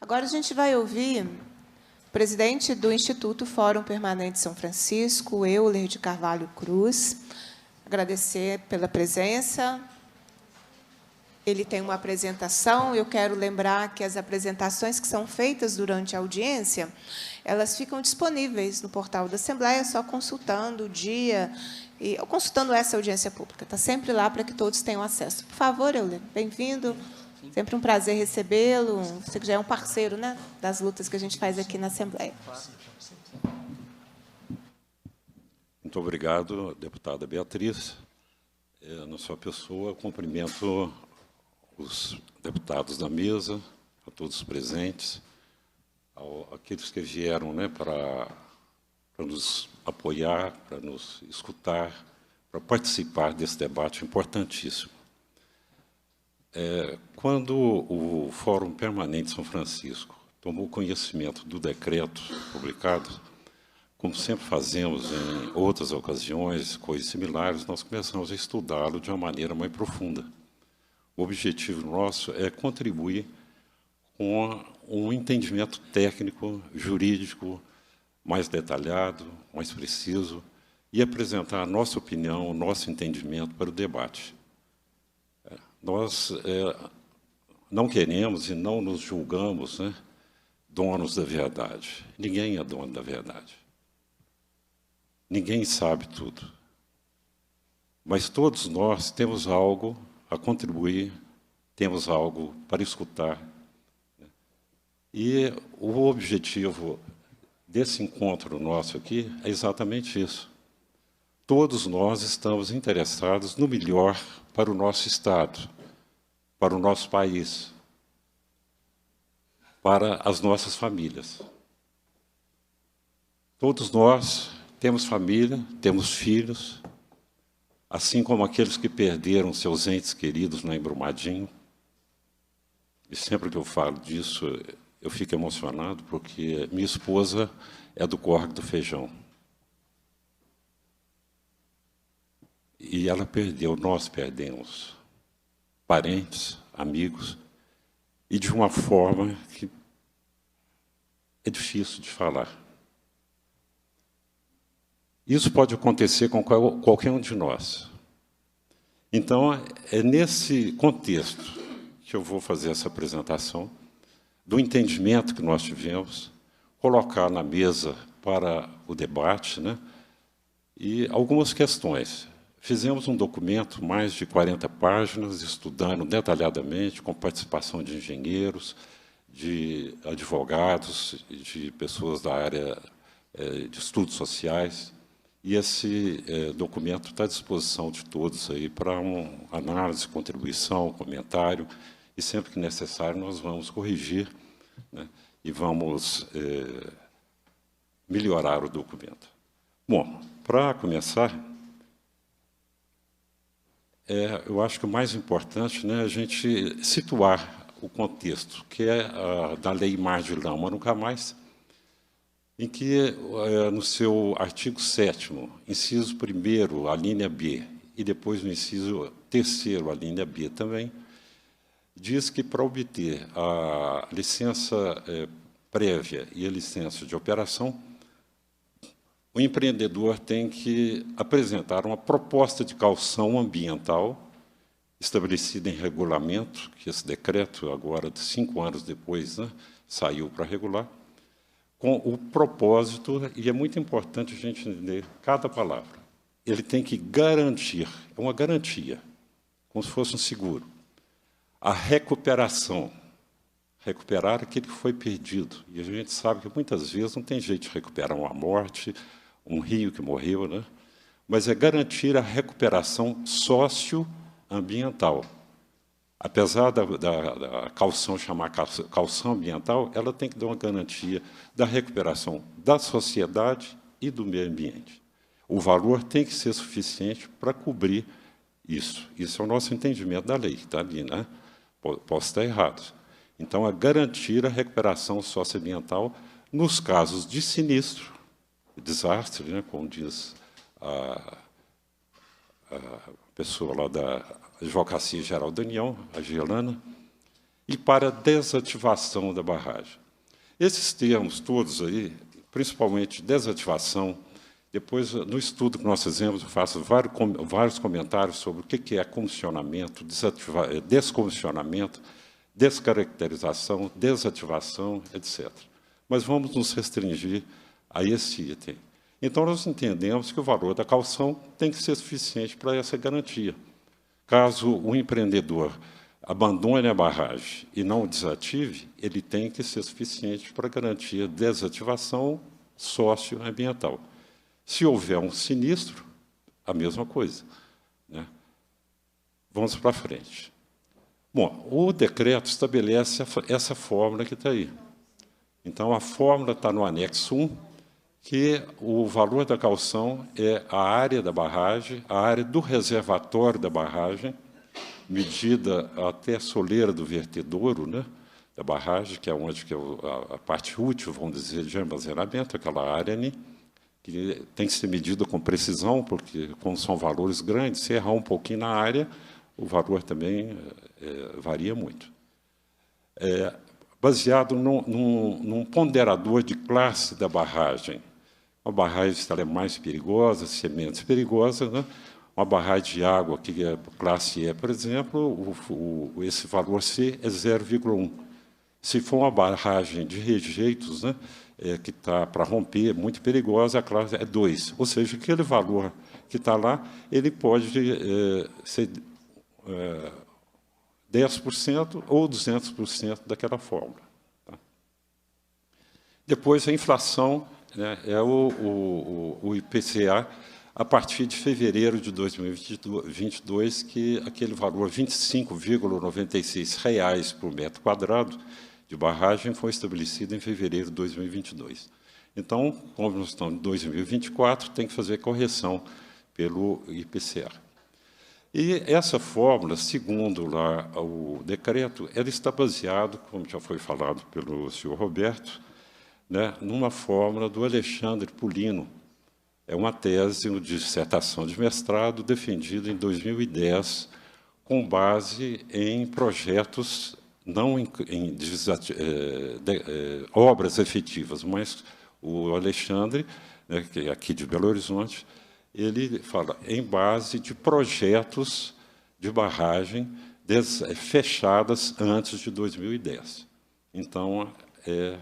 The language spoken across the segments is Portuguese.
Agora a gente vai ouvir o presidente do Instituto Fórum Permanente São Francisco, Euler de Carvalho Cruz, agradecer pela presença. Ele tem uma apresentação. Eu quero lembrar que as apresentações que são feitas durante a audiência, elas ficam disponíveis no portal da Assembleia, só consultando o dia, e consultando essa audiência pública. Está sempre lá para que todos tenham acesso. Por favor, Euler, bem-vindo. Sempre um prazer recebê-lo. Você que já é um parceiro, né, das lutas que a gente faz aqui na Assembleia. Muito obrigado, deputada Beatriz. Na sua pessoa, cumprimento os deputados da mesa, a todos os presentes, aqueles que vieram, né, para nos apoiar, para nos escutar, para participar desse debate importantíssimo. Quando o Fórum Permanente São Francisco tomou conhecimento do decreto publicado, como sempre fazemos em outras ocasiões, coisas similares, nós começamos a estudá-lo de uma maneira mais profunda. O objetivo nosso é contribuir com um entendimento técnico, jurídico, mais detalhado, mais preciso, e apresentar a nossa opinião, o nosso entendimento para o debate. Nós não queremos e não nos julgamos, né, donos da verdade. Ninguém é dono da verdade. Ninguém sabe tudo. Mas todos nós temos algo a contribuir, temos algo para escutar. E o objetivo desse encontro nosso aqui é exatamente isso. Todos nós estamos interessados no melhor para o nosso Estado, para o nosso país, para as nossas famílias. Todos nós temos família, temos filhos, assim como aqueles que perderam seus entes queridos lá em Brumadinho. E sempre que eu falo disso, eu fico emocionado, porque minha esposa é do Córrego do Feijão. E ela perdeu, nós perdemos parentes, amigos, e de uma forma que é difícil de falar. Isso pode acontecer com qualquer um de nós. Então, é nesse contexto que eu vou fazer essa apresentação, do entendimento que nós tivemos, colocar na mesa para o debate, né, e algumas questões. Fizemos um documento, mais de 40 páginas, estudando detalhadamente, com participação de engenheiros, de advogados, de pessoas da área de estudos sociais. E esse documento está à disposição de todos aí para uma análise, contribuição, comentário, e sempre que necessário nós vamos corrigir, né, e vamos melhorar o documento. Bom, para começar, eu acho que o mais importante, né, é a gente situar o contexto, que é da Lei Mar de Lama Nunca Mais, em que, no seu artigo 7º, inciso 1º, a linha B, e depois no inciso 3º, a linha B também, diz que, para obter a licença prévia e a licença de operação, o empreendedor tem que apresentar uma proposta de caução ambiental estabelecida em regulamento, que esse decreto, agora, 5 anos depois, né, saiu para regular, com o propósito, e é muito importante a gente entender cada palavra, ele tem que garantir, é uma garantia, como se fosse um seguro, a recuperação, recuperar aquilo que foi perdido. E a gente sabe que, muitas vezes, não tem jeito de recuperar uma morte, um rio que morreu, né? Mas é garantir a recuperação socioambiental. Apesar da caução chamar caução ambiental, ela tem que dar uma garantia da recuperação da sociedade e do meio ambiente. O valor tem que ser suficiente para cobrir isso. Isso é o nosso entendimento da lei, que está ali, né? Posso estar errado. Então, é garantir a recuperação socioambiental nos casos de sinistro, desastre, né, como diz a pessoa lá da Advocacia Geral da União, a Gelana, e para desativação da barragem. Esses termos todos aí, principalmente desativação, depois, no estudo que nós fizemos, eu faço vários comentários sobre o que é comissionamento, descomissionamento, descaracterização, desativação, etc. Mas vamos nos restringir a esse item. Então, nós entendemos que o valor da caução tem que ser suficiente para essa garantia. Caso o empreendedor abandone a barragem e não desative, ele tem que ser suficiente para garantir desativação socioambiental. Se houver um sinistro, a mesma coisa, né? Vamos para frente. Bom, o decreto estabelece essa fórmula que está aí. Então, a fórmula está no anexo 1, que o valor da caução é a área da barragem, a área do reservatório da barragem, medida até a soleira do vertedouro, né, da barragem, que é onde que é a parte útil, vamos dizer, de armazenamento, aquela área ali, que tem que ser medida com precisão, porque, como são valores grandes, se errar um pouquinho na área, o valor também varia muito. Baseado num ponderador de classe da barragem. Uma barragem, se ela é mais perigosa, se é menos perigosa, né? Uma barragem de água, que é classe E, por exemplo, esse valor C é 0,1. Se for uma barragem de rejeitos, né, que está para romper, muito perigosa, a classe é 2. Ou seja, aquele valor que está lá, ele pode ser 10% ou 200% daquela fórmula. Tá? Depois, a inflação, né, é o IPCA, a partir de fevereiro de 2022, que aquele valor R$ 25,96 por metro quadrado de barragem foi estabelecido em fevereiro de 2022. Então, como nós estamos em 2024, tem que fazer correção pelo IPCA. E essa fórmula, segundo lá o decreto, ela está baseada, como já foi falado pelo senhor Roberto, né, numa fórmula do Alexandre Pulino. É uma tese de dissertação de mestrado defendida em 2010, com base em projetos, não em obras efetivas, mas o Alexandre, né, que é aqui de Belo Horizonte, ele fala em base de projetos de barragem fechadas antes de 2010. Então, é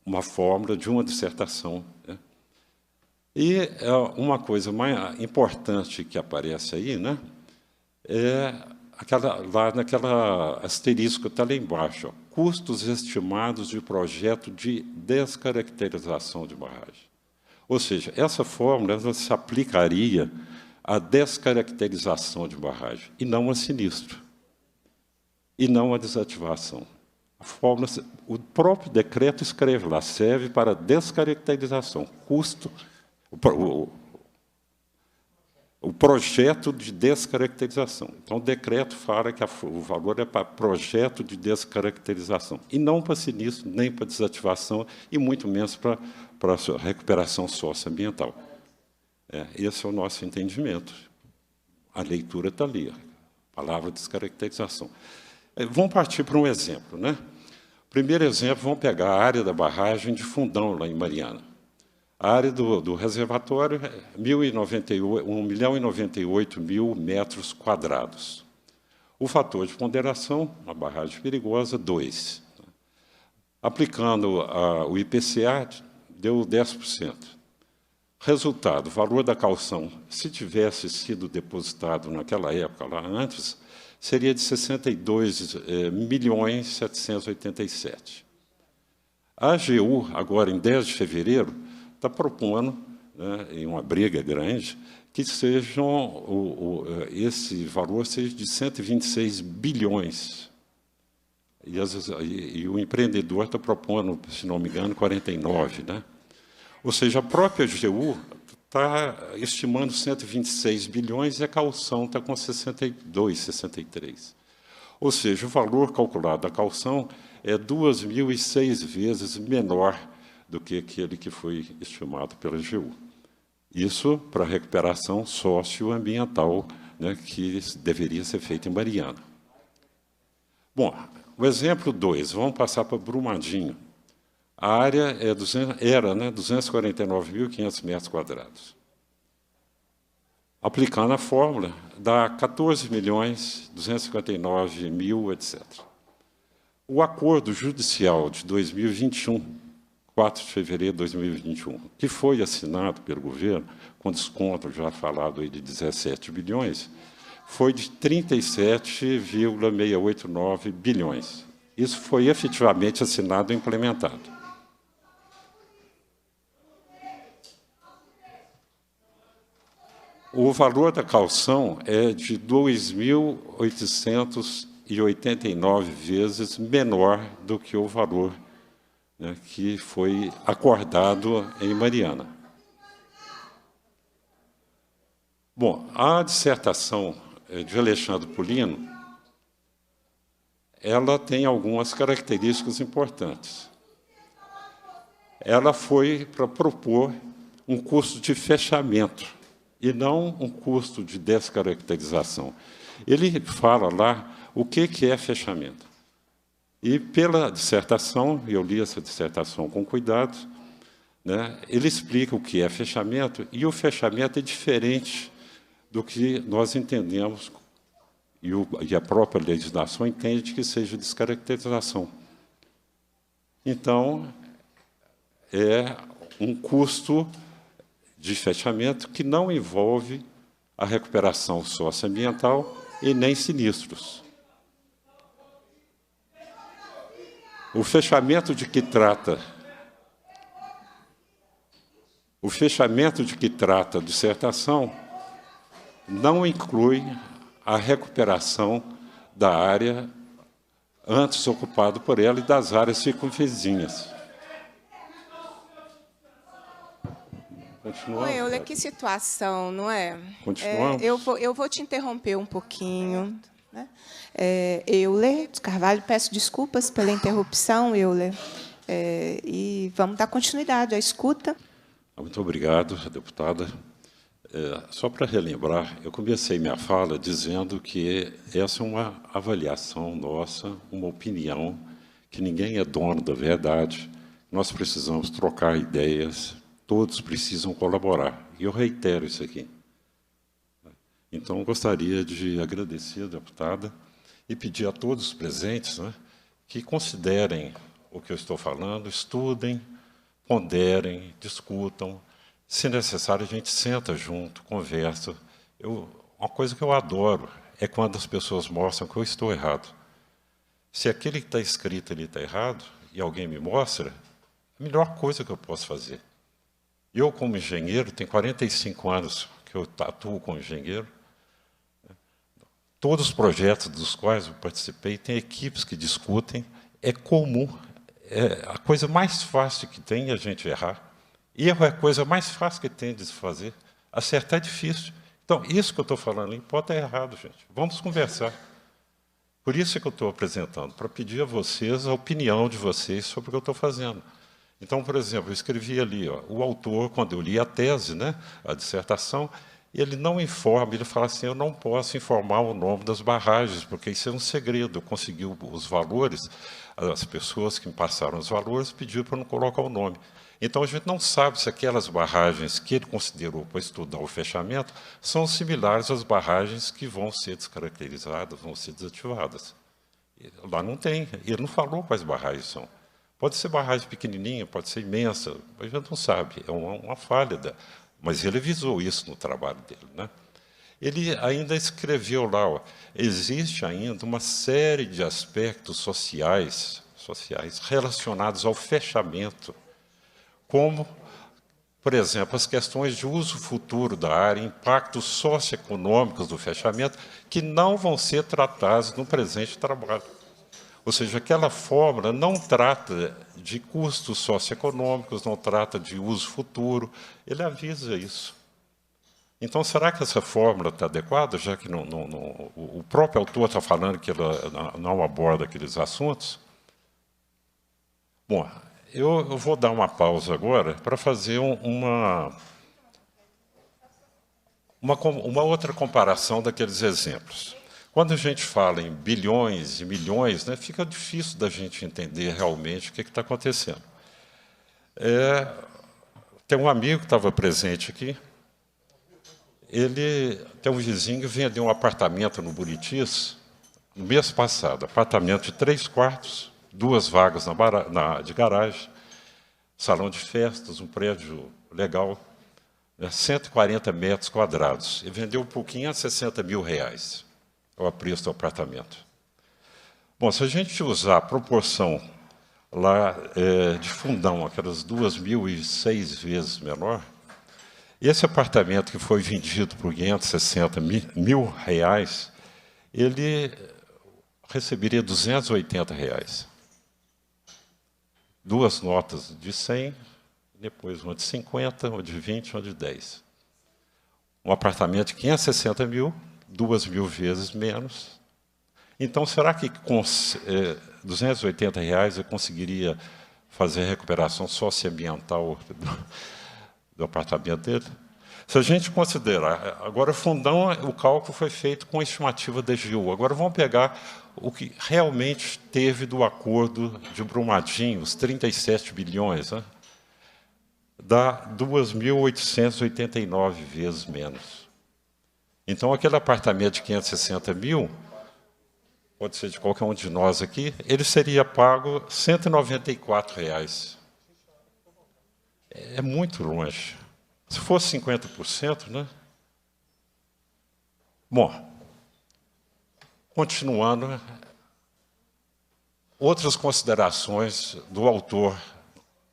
uma fórmula de uma dissertação, né? E uma coisa mais importante que aparece aí, né, é lá naquela asterisco que está lá embaixo, ó, custos estimados de projeto de descaracterização de barragem. Ou seja, essa fórmula ela se aplicaria à descaracterização de barragem, e não a sinistro, e não a desativação. A fórmula, o próprio decreto escreve lá, serve para descaracterização, custo, o projeto de descaracterização. Então, o decreto fala que o valor é para projeto de descaracterização, e não para sinistro, nem para desativação, e muito menos para a recuperação socioambiental. Esse é o nosso entendimento. A leitura está ali, a palavra descaracterização. Vamos partir para um exemplo, né? Primeiro exemplo, vamos pegar a área da barragem de Fundão, lá em Mariana. A área do reservatório é 1.098.000 metros quadrados. O fator de ponderação, uma barragem perigosa, 2. Aplicando o IPCA, deu 10%. Resultado, o valor da caução, se tivesse sido depositado naquela época, lá antes, seria de 62.787.000. A AGU, agora em 10 de fevereiro, está propondo, né, em uma briga grande, que esse valor seja de 126 bilhões. E o empreendedor está propondo, se não me engano, 49, né? Ou seja, a própria AGU está estimando 126 bilhões e a caução está com 62, 63. Ou seja, o valor calculado da caução é 2.006 vezes menor do que aquele que foi estimado pela AGU. Isso para a recuperação socioambiental, né, que deveria ser feita em Mariana. Bom, o exemplo 2, vamos passar para Brumadinho. A área era 249.500 metros quadrados. Aplicando a fórmula, dá 14.259.000, etc. O acordo judicial de 2021, 4 de fevereiro de 2021, que foi assinado pelo governo, com desconto já falado aí de 17 bilhões, foi de 37,689 bilhões. Isso foi efetivamente assinado e implementado. O valor da caução é de 2.889 vezes menor do que o valor, né, que foi acordado em Mariana. Bom, a dissertação de Alexandre Polino, ela tem algumas características importantes. Ela foi para propor um custo de fechamento, e não um custo de descaracterização. Ele fala lá o que é fechamento. E, pela dissertação, eu li essa dissertação com cuidado, né, ele explica o que é fechamento, e o fechamento é diferente do que nós entendemos, e a própria legislação entende que seja descaracterização. Então, é um custo de fechamento que não envolve a recuperação socioambiental e nem sinistros. O fechamento de que trata a dissertação não inclui a recuperação da área antes ocupada por ela e das áreas circunvizinhas. Oi, Euler, que situação, não é? Continuamos? Eu vou te interromper um pouquinho. Né? Euler de Carvalho, peço desculpas pela interrupção, Euler. E vamos dar continuidade à escuta. Muito obrigado, deputada. Só para relembrar, eu comecei minha fala dizendo que essa é uma avaliação nossa, uma opinião, que ninguém é dono da verdade. Nós precisamos trocar ideias, todos precisam colaborar. E eu reitero isso aqui. Então, gostaria de agradecer a deputada e pedir a todos os presentes, né, que considerem o que eu estou falando, estudem, ponderem, discutam. Se necessário, a gente senta junto, conversa. Uma coisa que eu adoro é quando as pessoas mostram que eu estou errado. Se aquele que está escrito ali está errado e alguém me mostra, a melhor coisa que eu posso fazer. Eu, como engenheiro, tenho 45 anos que eu atuo como engenheiro. Todos os projetos dos quais eu participei, tem equipes que discutem. É comum, a coisa mais fácil que tem é a gente errar. Erro é a coisa mais fácil que tem de se fazer. Acertar é difícil. Então, isso que eu estou falando ali pode estar errado, gente. Vamos conversar. Por isso é que eu estou apresentando, para pedir a vocês a opinião de vocês sobre o que eu estou fazendo. Então, por exemplo, eu escrevi ali, o autor, quando eu li a tese, né, a dissertação, ele não informa, ele fala assim, eu não posso informar o nome das barragens, porque isso é um segredo. Eu consegui os valores, as pessoas que me passaram os valores pediram para não colocar o nome. Então, a gente não sabe se aquelas barragens que ele considerou para estudar o fechamento são similares às barragens que vão ser descaracterizadas, vão ser desativadas. Lá não tem, ele não falou quais barragens são. Pode ser barragem pequenininha, pode ser imensa, a gente não sabe, é uma falha, mas ele avisou isso no trabalho dele, né? Ele ainda escreveu lá, existe ainda uma série de aspectos sociais relacionados ao fechamento, como, por exemplo, as questões de uso futuro da área, impactos socioeconômicos do fechamento, que não vão ser tratados no presente trabalho. Ou seja, aquela fórmula não trata de custos socioeconômicos, não trata de uso futuro, ele avisa isso. Então, será que essa fórmula está adequada, já que o próprio autor está falando que ela não aborda aqueles assuntos? Bom, eu vou dar uma pausa agora para fazer uma outra comparação daqueles exemplos. Quando a gente fala em bilhões e milhões, né, fica difícil da gente entender realmente o que está acontecendo. Tem um amigo que estava presente aqui, ele tem um vizinho que vendeu um apartamento no Buritis, no mês passado, apartamento de 3 quartos, 2 vagas de garagem, salão de festas, um prédio legal, 140 metros quadrados. E vendeu por R$560 mil, o preço do apartamento. Bom, se a gente usar a proporção lá de Fundão, aquelas 2.006 vezes menor, esse apartamento que foi vendido por R$560 mil, ele receberia R$280. 2 notas de 100, depois uma de 50, uma de 20, uma de 10. Um apartamento de R$560 mil, 2.000 vezes menos. Então, será que com R$280 eu conseguiria fazer a recuperação socioambiental do apartamento dele? Se a gente considerar, agora Fundão, o cálculo foi feito com a estimativa da EGU. Agora vamos pegar o que realmente teve do acordo de Brumadinho, os 37 bilhões, né? Dá 2.889 vezes menos. Então, aquele apartamento de 560 mil, pode ser de qualquer um de nós aqui, ele seria pago R$194. É muito longe. Se fosse 50%, né? Bom, continuando, outras considerações do autor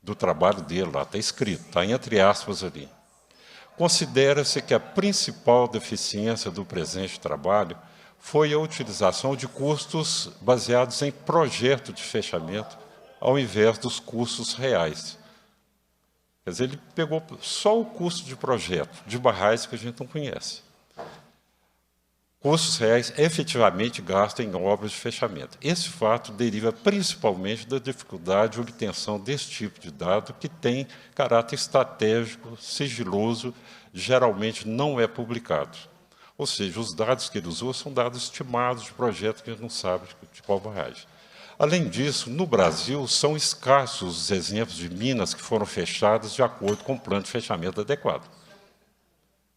do trabalho dele, lá está escrito, está entre aspas ali. Considera-se que a principal deficiência do presente trabalho foi a utilização de custos baseados em projeto de fechamento, ao invés dos custos reais. Quer dizer, ele pegou só o custo de projeto, de barragens que a gente não conhece. Custos reais efetivamente gastos em obras de fechamento. Esse fato deriva principalmente da dificuldade de obtenção desse tipo de dado, que tem caráter estratégico, sigiloso, geralmente não é publicado. Ou seja, os dados que ele usou são dados estimados de projeto que a gente não sabe de qual barragem. Além disso, no Brasil, são escassos os exemplos de minas que foram fechadas de acordo com o plano de fechamento adequado.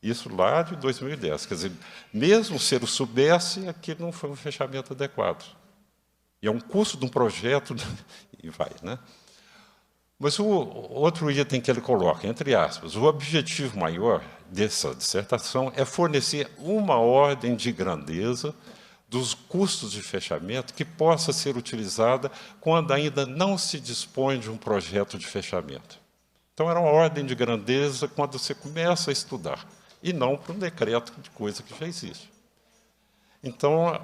Isso lá de 2010. Quer dizer, mesmo se ele soubesse, aquilo não foi um fechamento adequado. E é um custo de um projeto, e vai, né? Mas o outro item que ele coloca, entre aspas, o objetivo maior dessa dissertação é fornecer uma ordem de grandeza dos custos de fechamento que possa ser utilizada quando ainda não se dispõe de um projeto de fechamento. Então, era uma ordem de grandeza quando você começa a estudar, e não para um decreto de coisa que já existe. Então,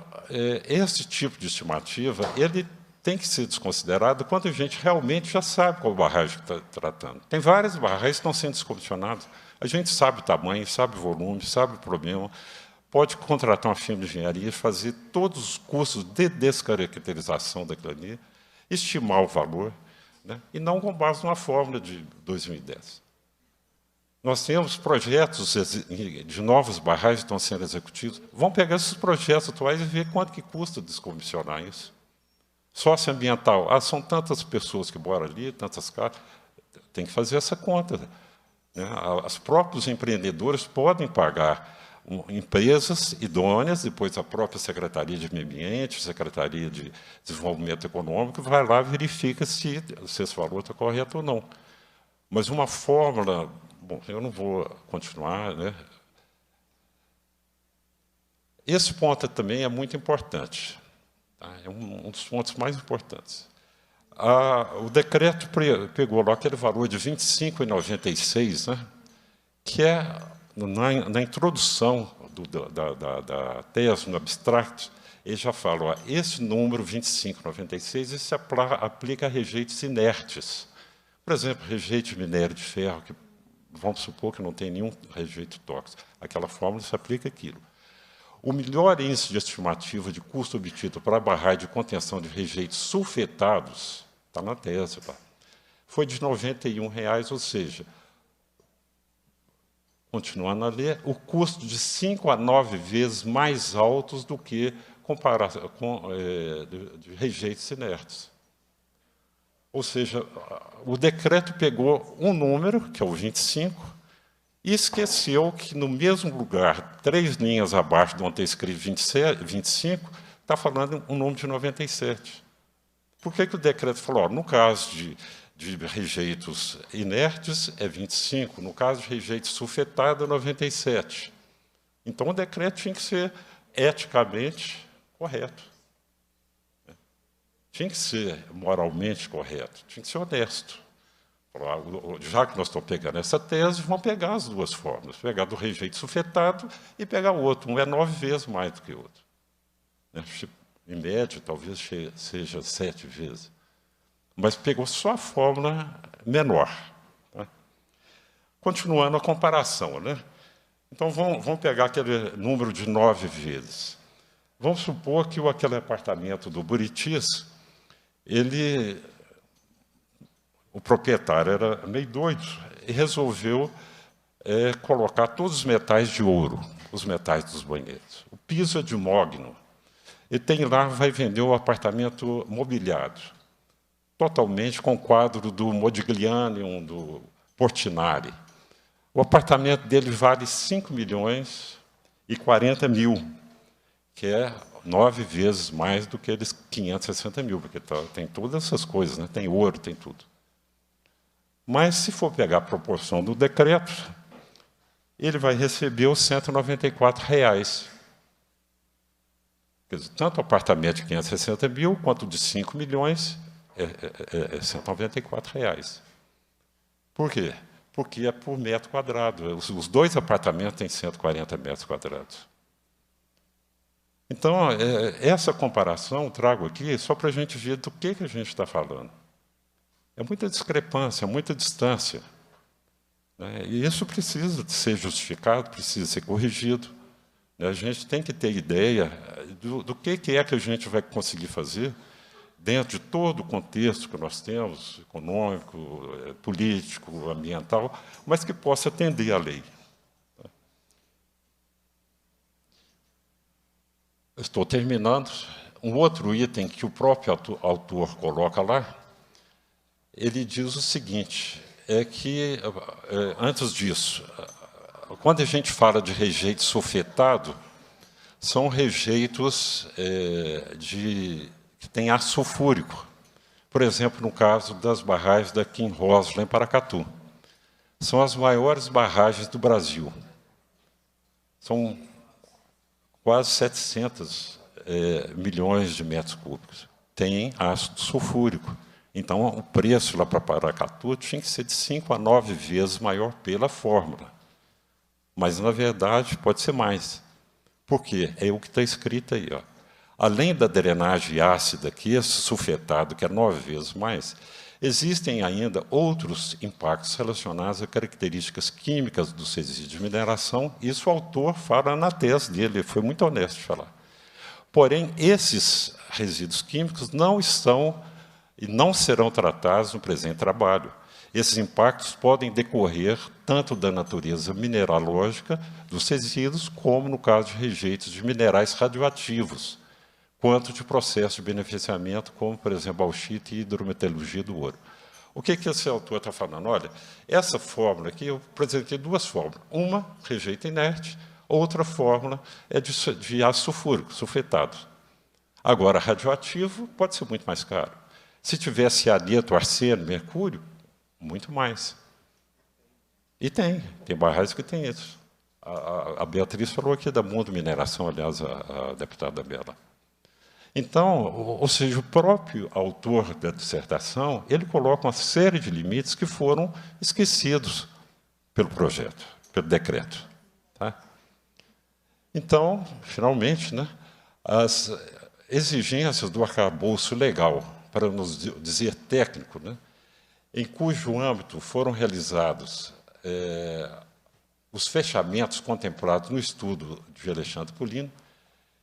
esse tipo de estimativa, ele tem que ser desconsiderado quando a gente realmente já sabe qual barragem que está tratando. Tem várias barragens que estão sendo descomissionadas. A gente sabe o tamanho, sabe o volume, sabe o problema. Pode contratar uma firma de engenharia, fazer todos os custos de descaracterização daquilo ali, estimar o valor, né? E não com base numa fórmula de 2010. Nós temos projetos de novas barragens que estão sendo executidos. Vamos pegar esses projetos atuais e ver quanto que custa descomissionar isso. Socioambiental, são tantas pessoas que moram ali, tantas casas, tem que fazer essa conta, né? Os próprios empreendedores podem pagar empresas idôneas, depois a própria Secretaria de Meio Ambiente, Secretaria de Desenvolvimento Econômico, vai lá e verifica se esse valor está correto ou não. Mas uma fórmula, bom, eu não vou continuar, né? Esse ponto também é muito importante, tá? É um dos pontos mais importantes. O decreto pegou lá aquele valor de R$ 25,96, né? Que é, na introdução da tese, no abstract, ele já fala, ó, esse número 25,96, se aplica a rejeitos inertes. Por exemplo, rejeito de minério de ferro, que vamos supor que não tem nenhum rejeito tóxico. Aquela fórmula se aplica aquilo. O melhor índice de estimativa de custo obtido para a barragem de contenção de rejeitos sulfetados, está na tese, foi de R$ 91, ou seja, continuando a ler, o custo de 5 a 9 vezes mais altos do que de rejeitos inertes. Ou seja, o decreto pegou um número, que é o 25, e esqueceu que, no mesmo lugar, 3 linhas abaixo de onde está escrito 25, está falando um número de 97. Por que o decreto falou, no caso de rejeitos inertes, é 25, no caso de rejeitos sulfetados, é 97. Então, o decreto tinha que ser eticamente correto. Tinha que ser moralmente correto, tinha que ser honesto. Já que nós estamos pegando essa tese, vamos pegar as duas formas, pegar do rejeito sulfetado e pegar o outro. Um é 9 vezes mais do que o outro. Em média, talvez seja 7 vezes. Mas pegou só a fórmula menor. Tá? Continuando a comparação. Né? Então, vamos pegar aquele número de 9 vezes. Vamos supor que aquele apartamento do Buritis, o proprietário era meio doido e resolveu colocar todos os metais de ouro, os metais dos banheiros. O piso é de mogno. E tem lá, vai vender um apartamento mobiliado, totalmente com quadro do Modigliani, do Portinari. O apartamento dele vale 5.040.000, que é 9 vezes mais do que eles 560 mil, porque tem todas essas coisas, né? Tem ouro, tem tudo. Mas, se for pegar a proporção do decreto, ele vai receber os R$ 194. Quer dizer, tanto o apartamento de 560 mil quanto o de 5 milhões é R$ 194. Por quê? Porque é por metro quadrado. Os dois apartamentos têm 140 metros quadrados. Então, essa comparação eu trago aqui só para a gente ver do que a gente está falando. É muita discrepância, muita distância. Né? E isso precisa ser justificado, precisa ser corrigido. Né? A gente tem que ter ideia do que é que a gente vai conseguir fazer dentro de todo o contexto que nós temos, econômico, político, ambiental, mas que possa atender à lei. Estou terminando. Um outro item que o próprio autor coloca lá, ele diz o seguinte, que, antes disso, quando a gente fala de rejeito sulfetado, são rejeitos que têm ácido sulfúrico. Por exemplo, no caso das barragens da Kinross, lá em Paracatu. São as maiores barragens do Brasil. São quase 700 milhões de metros cúbicos. Tem ácido sulfúrico. Então, o preço lá para Paracatu tinha que ser de 5 a 9 vezes maior pela fórmula. Mas, na verdade, pode ser mais. Por quê? É o que está escrito aí. Ó. Além da drenagem ácida, que é sulfetado, que é 9 vezes mais, existem ainda outros impactos relacionados a características químicas dos resíduos de mineração. Isso o autor fala na tese dele, ele foi muito honesto de falar. Porém, esses resíduos químicos não estão e não serão tratados no presente trabalho. Esses impactos podem decorrer tanto da natureza mineralógica dos resíduos, como no caso de rejeitos de minerais radioativos, quanto de processo de beneficiamento, como, por exemplo, bauxita e hidrometalurgia do ouro. O que esse autor está falando? Olha, essa fórmula aqui, eu apresentei duas fórmulas. Uma, rejeito inerte, outra fórmula é de ácido sulfúrico, sulfetado. Agora, radioativo pode ser muito mais caro. Se tivesse cianeto, arsênio, mercúrio, muito mais. E tem barragens que tem isso. A Beatriz falou aqui da Mundo Mineração, aliás, a deputada Bela. Então, ou seja, o próprio autor da dissertação, ele coloca uma série de limites que foram esquecidos pelo projeto, pelo decreto. Tá? Então, finalmente, né, as exigências do arcabouço legal, para nos dizer técnico, né, em cujo âmbito foram realizados os fechamentos contemplados no estudo de Alexandre Pulino,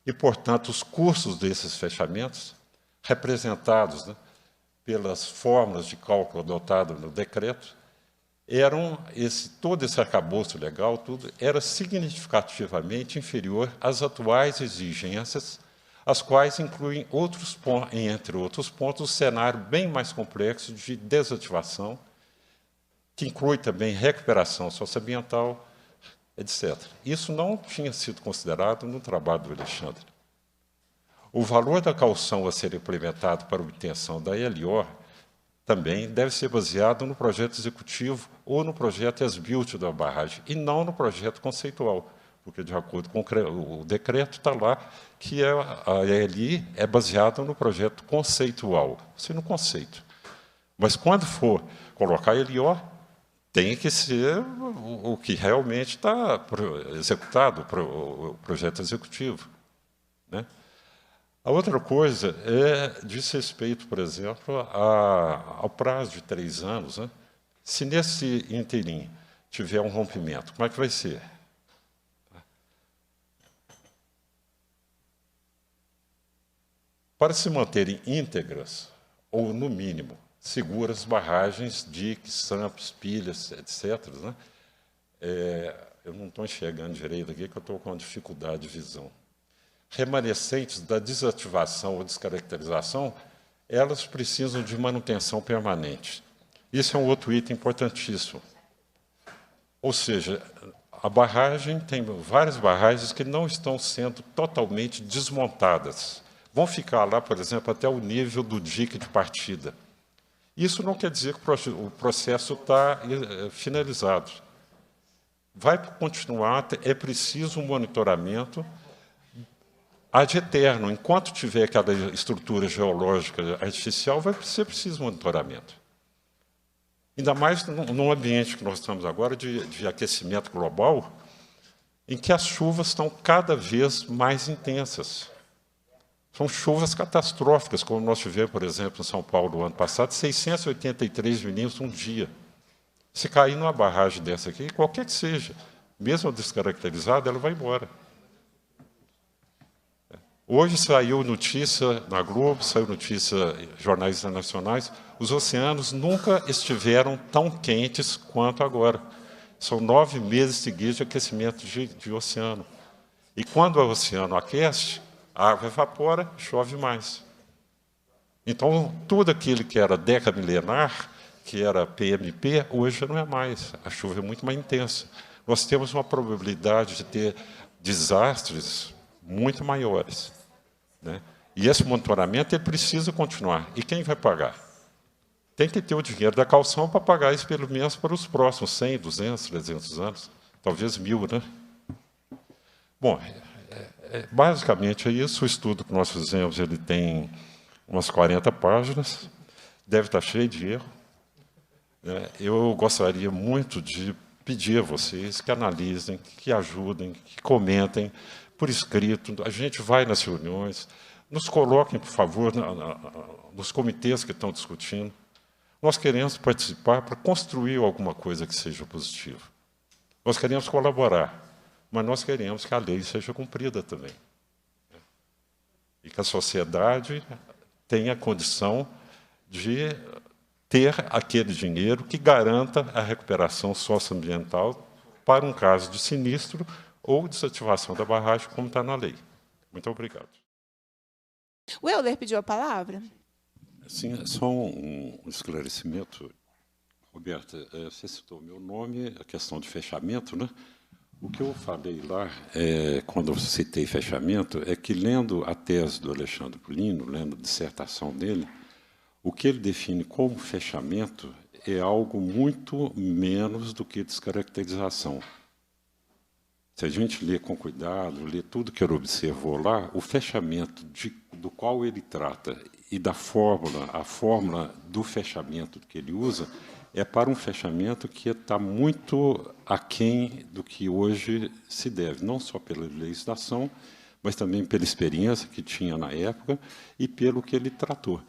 e, portanto, os custos desses fechamentos, representados, né, pelas fórmulas de cálculo adotadas no decreto, todo esse arcabouço legal, tudo, era significativamente inferior às atuais exigências, as quais incluem, entre outros pontos, um cenário bem mais complexo de desativação, que inclui também recuperação socioambiental, etc. Isso não tinha sido considerado no trabalho do Alexandre. O valor da caução a ser implementado para a obtenção da LO também deve ser baseado no projeto executivo ou no projeto as-built da barragem, e não no projeto conceitual, porque, de acordo com o decreto, está lá que a ELI é baseada no projeto conceitual, assim, no conceito. Mas, quando for colocar a LO, tem que ser o que realmente está executado, o projeto executivo, né? A outra coisa diz respeito, por exemplo, ao prazo de 3 anos. Né? Se nesse inteirinho tiver um rompimento, como é que vai ser? Para se manterem íntegras, ou, no mínimo, seguras barragens, diques, SAMPs, pilhas, etc., né? Eu não estou enxergando direito aqui, que eu estou com uma dificuldade de visão. Remanescentes da desativação ou descaracterização, elas precisam de manutenção permanente. Isso é um outro item importantíssimo. Ou seja, a barragem tem várias barragens que não estão sendo totalmente desmontadas. Vão ficar lá, por exemplo, até o nível do dique de partida. Isso não quer dizer que o processo está finalizado. Vai continuar, é preciso um monitoramento ad eterno. Enquanto tiver aquela estrutura geológica artificial, vai ser preciso monitoramento. Ainda mais num ambiente que nós estamos agora de aquecimento global, em que as chuvas estão cada vez mais intensas. São chuvas catastróficas, como nós tivemos, por exemplo, em São Paulo, no ano passado, 683 milímetros um dia. Se cair numa barragem dessa aqui, qualquer que seja, mesmo descaracterizada, ela vai embora. Hoje saiu notícia na Globo, saiu notícia em jornais internacionais, os oceanos nunca estiveram tão quentes quanto agora. São 9 meses seguidos de aquecimento de oceano. E quando o oceano aquece, a água evapora, chove mais. Então, tudo aquilo que era decamilenar, que era PMP, hoje não é mais. A chuva é muito mais intensa. Nós temos uma probabilidade de ter desastres muito maiores, né? E esse monitoramento ele precisa continuar. E quem vai pagar? Tem que ter o dinheiro da caução para pagar isso, pelo menos, para os próximos 100, 200, 300 anos. Talvez 1000, né? Bom, basicamente é isso. O estudo que nós fizemos ele tem umas 40 páginas. Deve estar cheio de erro. Eu gostaria muito de pedir a vocês que analisem, que ajudem, que comentem por escrito. A gente vai nas reuniões, nos coloquem, por favor, nos comitês que estão discutindo. Nós queremos participar para construir alguma coisa que seja positiva. Nós queremos colaborar, mas nós queremos que a lei seja cumprida também. E que a sociedade tenha condição de ter aquele dinheiro que garanta a recuperação socioambiental para um caso de sinistro ou desativação da barragem, como está na lei. Muito obrigado. O Euler pediu a palavra. Sim, só um esclarecimento. Roberta, você citou meu nome, a questão de fechamento, né? O que eu falei lá, quando eu citei fechamento, é que, lendo a tese do Alexandre Polino, lendo a dissertação dele, o que ele define como fechamento é algo muito menos do que descaracterização. Se a gente lê com cuidado, lê tudo que ele observou lá, o fechamento do qual ele trata e da fórmula, a fórmula do fechamento que ele usa, é para um fechamento que está muito aquém do que hoje se deve, não só pela legislação, mas também pela experiência que tinha na época e pelo que ele tratou.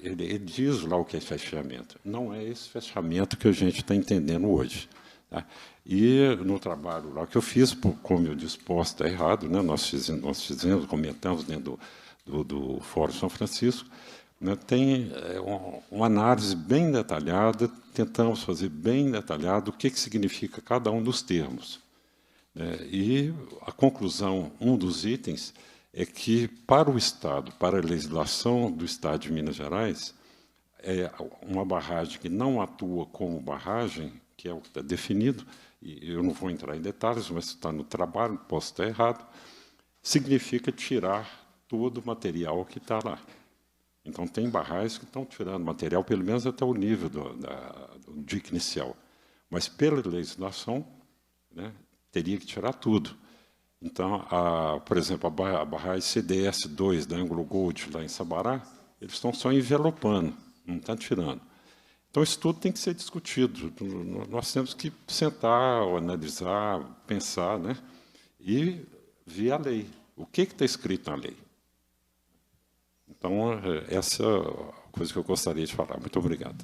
Ele diz lá o que é fechamento. Não é esse fechamento que a gente está entendendo hoje. Tá? E no trabalho lá que eu fiz, como eu disse, posso estar errado, né? Nós fizemos, comentamos dentro do Fórum São Francisco, né, tem uma análise bem detalhada, tentamos fazer bem detalhado o que significa cada um dos termos. E a conclusão, um dos itens, é que, para o Estado, para a legislação do Estado de Minas Gerais, uma barragem que não atua como barragem, que é o que está definido, e eu não vou entrar em detalhes, mas está no trabalho, posso estar errado, significa tirar todo o material que está lá. Então, tem barragens que estão tirando material, pelo menos até o nível do dique inicial. Mas, pela legislação, né, teria que tirar tudo. Então, por exemplo, a barragem CDS-2 da Anglo Gold, lá em Sabará, eles estão só envelopando, não estão tirando. Então, isso tudo tem que ser discutido. Nós temos que sentar, analisar, pensar, né, e ver a lei. O que está escrito na lei? Então, essa é a coisa que eu gostaria de falar. Muito obrigado.